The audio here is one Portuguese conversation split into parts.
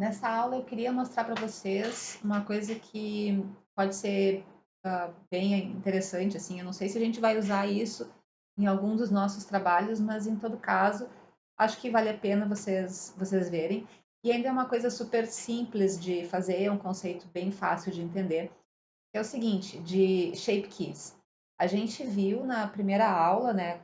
Nessa aula eu queria mostrar para vocês uma coisa que pode ser bem interessante, assim. Eu não sei se a gente vai usar isso em algum dos nossos trabalhos, mas em todo caso, acho que vale a pena vocês verem. E ainda é uma coisa super simples de fazer, é um conceito bem fácil de entender. Que é o seguinte, de shape keys. A gente viu na primeira aula, né,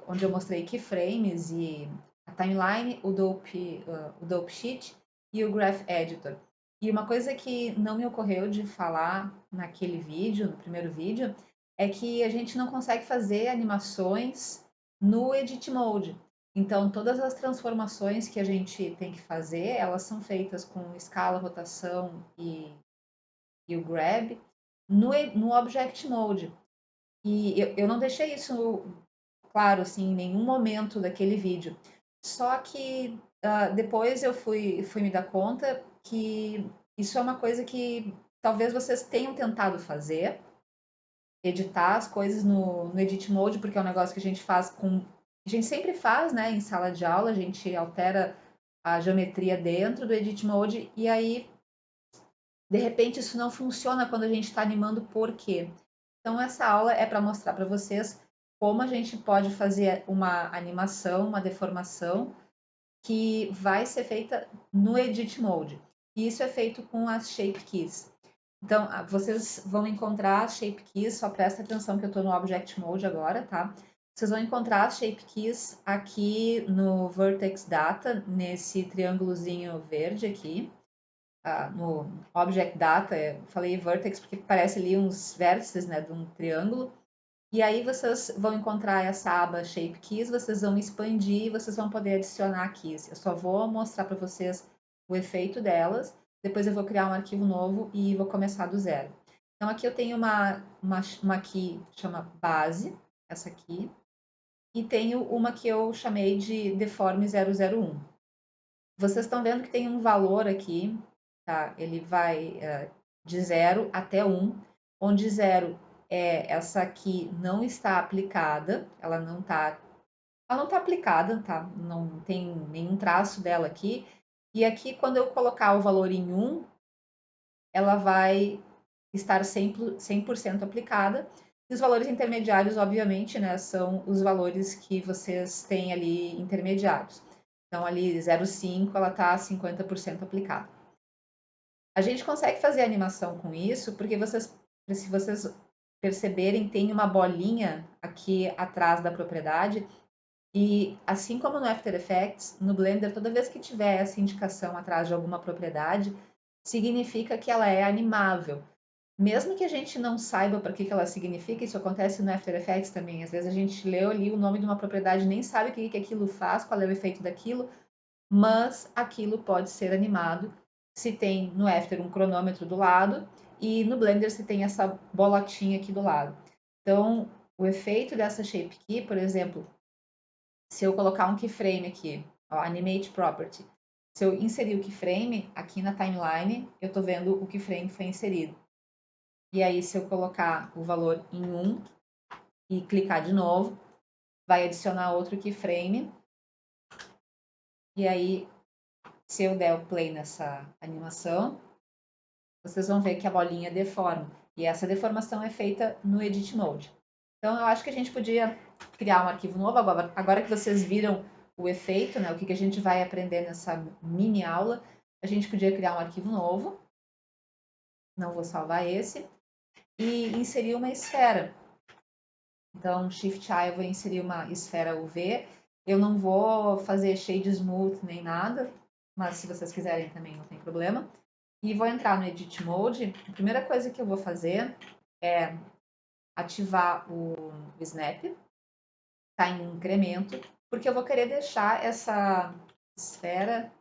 onde eu mostrei keyframes e a timeline, o dope sheet e o graph editor. E uma coisa que não me ocorreu de falar naquele vídeo, no primeiro vídeo, é que a gente não consegue fazer animações no edit mode. Então, todas as transformações que a gente tem que fazer, elas são feitas com escala, rotação e o grab no Object Mode. E eu não deixei isso claro, assim, em nenhum momento daquele vídeo. Só que depois eu fui me dar conta que isso é uma coisa que talvez vocês tenham tentado fazer, editar as coisas no Edit Mode, porque é um negócio que a gente faz com. A gente sempre faz, né, em sala de aula, a gente altera a geometria dentro do Edit Mode, e aí de repente isso não funciona quando a gente está animando, por quê? Então essa aula é para mostrar para vocês como a gente pode fazer uma animação, uma deformação que vai ser feita no Edit Mode. E isso é feito com as Shape Keys. Então, vocês vão encontrar as Shape Keys, só presta atenção que eu estou no Object Mode agora, tá? Vocês vão encontrar as Shape Keys aqui no Vertex Data, nesse triângulozinho verde aqui no Object Data, falei Vertex porque parece ali uns vértices, né, de um triângulo. E aí vocês vão encontrar essa aba Shape Keys, vocês vão expandir e vocês vão poder adicionar keys. Eu só vou mostrar para vocês o efeito delas, depois eu vou criar um arquivo novo e vou começar do zero. Então aqui eu tenho uma key que chama base, essa aqui, e tenho uma que eu chamei de deforme 001. Vocês estão vendo que tem um valor aqui, tá? Ele vai de 0 até 1, onde 0 é essa que não está aplicada, ela não tá aplicada, tá? Não tem nenhum traço dela aqui. E aqui, quando eu colocar o valor em 1, ela vai estar 100% aplicada. E os valores intermediários, obviamente, né, são os valores que vocês têm ali intermediários. Então, ali 0,5, ela está 50% aplicada. A gente consegue fazer animação com isso, porque se vocês perceberem, tem uma bolinha aqui atrás da propriedade, e assim como no After Effects, no Blender, toda vez que tiver essa indicação atrás de alguma propriedade, significa que ela é animável. Mesmo que a gente não saiba para que ela significa, isso acontece no After Effects também. Às vezes a gente leu ali o nome de uma propriedade, nem sabe o que aquilo faz, qual é o efeito daquilo, mas aquilo pode ser animado se tem no After um cronômetro do lado e no Blender se tem essa bolotinha aqui do lado. Então, o efeito dessa Shape Key, por exemplo, se eu colocar um keyframe aqui, ó, Animate Property, se eu inserir o keyframe aqui na timeline, eu estou vendo o keyframe foi inserido. E aí, se eu colocar o valor em 1 e clicar de novo, vai adicionar outro keyframe. E aí, se eu der o play nessa animação, vocês vão ver que a bolinha deforma. E essa deformação é feita no Edit Mode. Então, eu acho que a gente podia criar um arquivo novo. Agora que vocês viram o efeito, né, o que a gente vai aprender nessa mini aula, a gente podia criar um arquivo novo. Não vou salvar esse. E inserir uma esfera. Então, Shift A, eu vou inserir uma esfera UV. Eu não vou fazer shade smooth nem nada, mas se vocês quiserem também não tem problema. E vou entrar no Edit Mode. A primeira coisa que eu vou fazer é ativar o Snap, tá em incremento, porque eu vou querer deixar essa esfera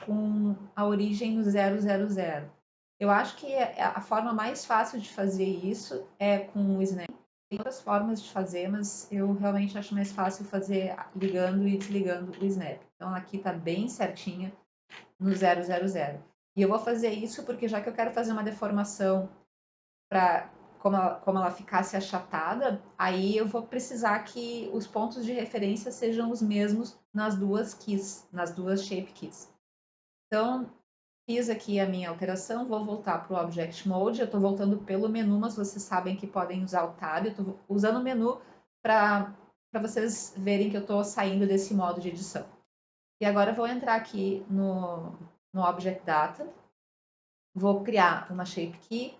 com a origem no 000. Eu acho que a forma mais fácil de fazer isso é com o Snap. Tem outras formas de fazer, mas eu realmente acho mais fácil fazer ligando e desligando o Snap. Então aqui tá bem certinha no 000. E eu vou fazer isso porque já que eu quero fazer uma deformação para como ela ficasse achatada, aí eu vou precisar que os pontos de referência sejam os mesmos nas duas keys, nas duas shape keys. Então, fiz aqui a minha alteração, vou voltar para o Object Mode. Eu estou voltando pelo menu, mas vocês sabem que podem usar o Tab. Eu estou usando o menu para vocês verem que eu estou saindo desse modo de edição. E agora eu vou entrar aqui no Object Data. Vou criar uma Shape Key,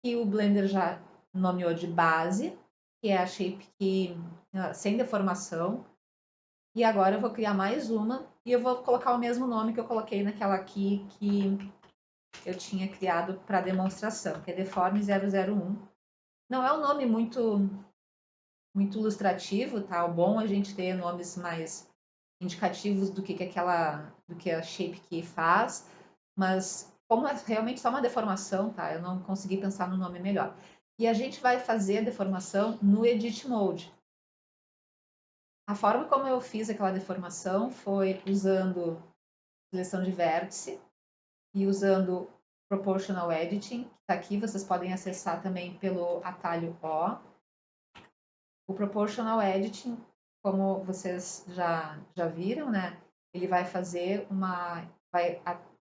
que o Blender já nomeou de base, que é a Shape Key sem deformação. E agora eu vou criar mais uma e eu vou colocar o mesmo nome que eu coloquei naquela aqui que eu tinha criado para demonstração, que é Deforme 001. Não é um nome muito ilustrativo, tá? O bom é a gente ter nomes mais indicativos do que a Shape Key faz, mas como é realmente só uma deformação, tá? Eu não consegui pensar no nome melhor. E a gente vai fazer a deformação no Edit Mode. A forma como eu fiz aquela deformação foi usando seleção de vértice e usando Proportional Editing, que está aqui, vocês podem acessar também pelo atalho O. O Proportional Editing, como vocês já viram, né? Ele vai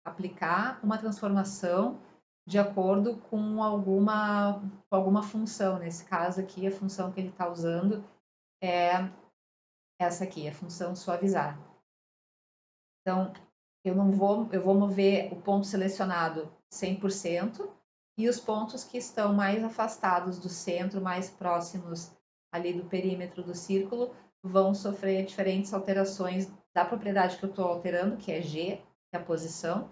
aplicar uma transformação de acordo com alguma função. Nesse caso aqui, a função que ele está usando é essa aqui, a função suavizar. Então, eu vou mover o ponto selecionado 100% e os pontos que estão mais afastados do centro, mais próximos ali do perímetro do círculo, vão sofrer diferentes alterações da propriedade que eu estou alterando, que é G, que é a posição,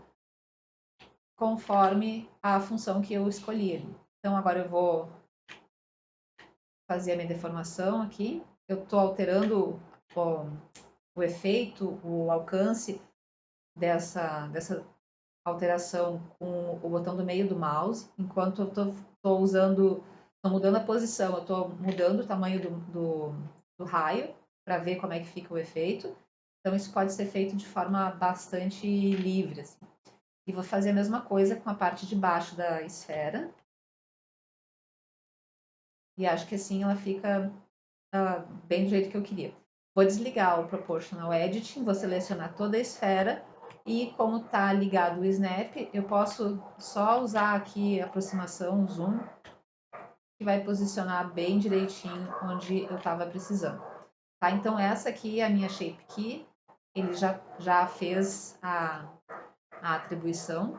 conforme a função que eu escolhi. Então, agora eu vou fazer a minha deformação aqui. Eu estou alterando o efeito, o alcance dessa alteração com o botão do meio do mouse, enquanto eu estou mudando a posição, eu estou mudando o tamanho do raio para ver como é que fica o efeito. Então, isso pode ser feito de forma bastante livre. Assim. E vou fazer a mesma coisa com a parte de baixo da esfera. E acho que assim ela fica bem do jeito que eu queria. Vou desligar o Proportional Editing, vou selecionar toda a esfera e como está ligado o Snap, eu posso só usar aqui a aproximação, o zoom, que vai posicionar bem direitinho onde eu estava precisando. Tá? Então essa aqui é a minha Shape Key, ele já fez a atribuição.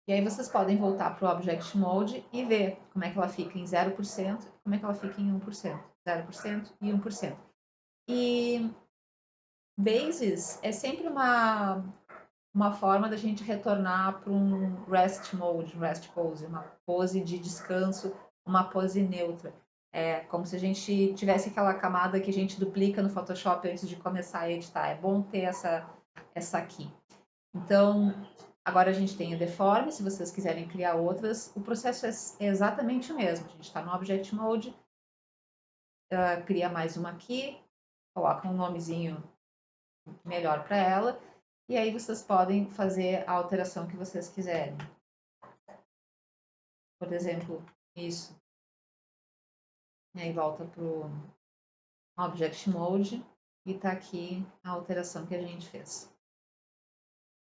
E aí vocês podem voltar para o Object Mode e ver como é que ela fica em 0%, como é que ela fica em 1%, 0% e 1%. E bases é sempre uma forma da gente retornar para um rest mode, rest pose, uma pose de descanso, uma pose neutra. É como se a gente tivesse aquela camada que a gente duplica no Photoshop antes de começar a editar. É bom ter essa aqui. Então, agora a gente tem a deforme, se vocês quiserem criar outras, o processo é exatamente o mesmo. A gente está no Object Mode, cria mais uma aqui, coloca um nomezinho melhor para ela, e aí vocês podem fazer a alteração que vocês quiserem. Por exemplo, isso. E aí volta para o Object Mode e está aqui a alteração que a gente fez.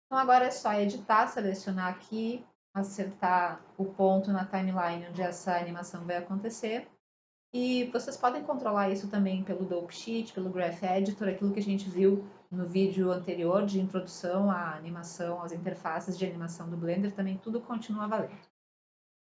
Então agora é só editar, selecionar aqui, acertar o ponto na timeline onde essa animação vai acontecer. E vocês podem controlar isso também pelo Dope Sheet, pelo Graph Editor, aquilo que a gente viu no vídeo anterior de introdução à animação, às interfaces de animação do Blender, também tudo continua valendo.